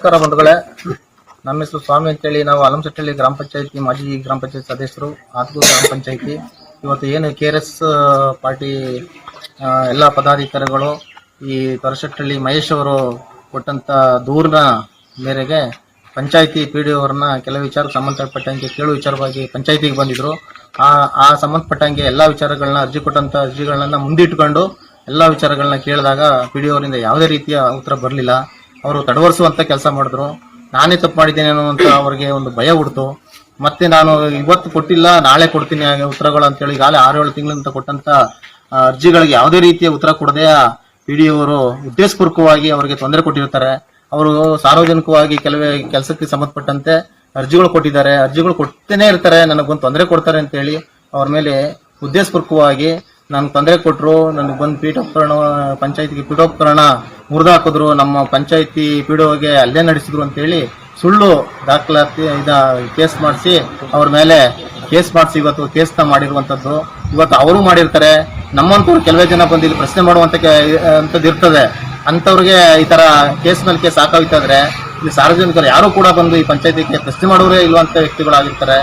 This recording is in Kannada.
ನಮಸ್ಕಾರ ಬಂಧುಗಳೇ. ನಮ್ಮ ಹೆಸರು ಸ್ವಾಮಿ ಅಂತೇಳಿ. ನಾವು ಅಲಂಸಟ್ಟಳ್ಳಿ ಗ್ರಾಮ ಪಂಚಾಯತಿ ಮಾಜಿ ಗ್ರಾಮ ಪಂಚಾಯತ್ ಸದಸ್ಯರು, ಆತ್ಗೂರು ಗ್ರಾಮ ಪಂಚಾಯತಿ. ಇವತ್ತು ಏನು KRS ಪಾರ್ಟಿ ಎಲ್ಲ ಪದಾಧಿಕಾರಿಗಳು ಈ ತೊರಶೆಟ್ಟಳ್ಳಿ ಮಹೇಶ್ ಅವರು ಕೊಟ್ಟಂತ ದೂರಿನ ಮೇರೆಗೆ ಪಂಚಾಯತಿ PDO ಅವರನ್ನ ಕೆಲವು ವಿಚಾರಕ್ಕೆ ಸಂಬಂಧಪಟ್ಟಂಗೆ ಕೇಳುವ ವಿಚಾರವಾಗಿ ಪಂಚಾಯತಿಗೆ ಬಂದಿದ್ರು. ಆ ಸಂಬಂಧಪಟ್ಟಂಗೆ ಎಲ್ಲ ವಿಚಾರಗಳನ್ನ ಅರ್ಜಿ ಕೊಟ್ಟಂತ ಅರ್ಜಿಗಳನ್ನ ಮುಂದಿಟ್ಟುಕೊಂಡು ಎಲ್ಲ ವಿಚಾರಗಳನ್ನ ಕೇಳಿದಾಗ PDO ಅವರಿಂದ ಯಾವುದೇ ರೀತಿಯ ಉತ್ತರ ಬರಲಿಲ್ಲ. ಅವರು ತಡವರಿಸುವಂತ ಕೆಲಸ ಮಾಡಿದ್ರು. ನಾನೇ ತಪ್ಪು ಮಾಡಿದ್ದೇನೆ ಅನ್ನುವಂತ ಅವರಿಗೆ ಒಂದು ಭಯ ಹುಡ್ತು. ಮತ್ತೆ ನಾನು ಇವತ್ತು ಕೊಟ್ಟಿಲ್ಲ, ನಾಳೆ ಕೊಡ್ತೀನಿ ಉತ್ತರಗಳು ಅಂತೇಳಿ ಈಗಾಗಲೇ 6-7 ತಿಂಗಳಿಂದ ಕೊಟ್ಟಂತ ಅರ್ಜಿಗಳಿಗೆ ಯಾವುದೇ ರೀತಿಯ ಉತ್ತರ ಕೊಡದೆ PDO ಅವರು ಉದ್ದೇಶಪೂರ್ವಕವಾಗಿ ಅವರಿಗೆ ತೊಂದರೆ ಕೊಟ್ಟಿರ್ತಾರೆ. ಅವರು ಸಾರ್ವಜನಿಕವಾಗಿ ಕೆಲವೇ ಕೆಲಸಕ್ಕೆ ಸಂಬಂಧಪಟ್ಟಂತೆ ಅರ್ಜಿಗಳು ಕೊಟ್ಟಿದ್ದಾರೆ, ಅರ್ಜಿಗಳು ಕೊಡ್ತೇನೆ ಇರ್ತಾರೆ, ನನಗೊಂದು ತೊಂದರೆ ಕೊಡ್ತಾರೆ ಅಂತ ಹೇಳಿ ಅವ್ರ ಮೇಲೆ ಉದ್ದೇಶಪೂರ್ವಕವಾಗಿ ನನ್ಗೆ ತೊಂದರೆ ಕೊಟ್ಟರು. ನನಗೆ ಬಂದು ಪಂಚಾಯತಿಗೆ ಪೀಠೋಪಕರಣ ಮುರಿದು ಹಾಕಿದ್ರು, ನಮ್ಮ ಪಂಚಾಯತಿ PDOಗೆ ಅಲ್ಲೇ ನಡೆಸಿದ್ರು ಅಂತೇಳಿ ಸುಳ್ಳು ದಾಖಲಾತಿ ಕೇಸ್ ಮಾಡಿಸಿ ಅವ್ರ ಮೇಲೆ ಕೇಸ್ ಮಾಡಿಸಿ ಇವತ್ತು ಕೇಸ್ನ ಮಾಡಿರುವಂತದ್ದು. ಇವತ್ತು ಅವರು ಮಾಡಿರ್ತಾರೆ. ನಮ್ಮಂತವ್ರು ಕೆಲವೇ ಜನ ಬಂದು ಇಲ್ಲಿ ಪ್ರಶ್ನೆ ಮಾಡುವಂತದ್ದು ಇರ್ತದೆ. ಅಂತವ್ರಿಗೆ ಈ ತರ ಕೇಸ್ ಮೇಲೆ ಕೇಸ್ ಹಾಕೋಯ್ತಾದ್ರೆ ಇಲ್ಲಿ ಸಾರ್ವಜನಿಕರು ಯಾರು ಕೂಡ ಬಂದು ಈ ಪಂಚಾಯತಿಗೆ ಪ್ರಶ್ನೆ ಮಾಡೋರೇ ಇಲ್ವಂತ ವ್ಯಕ್ತಿಗಳಾಗಿರ್ತಾರೆ.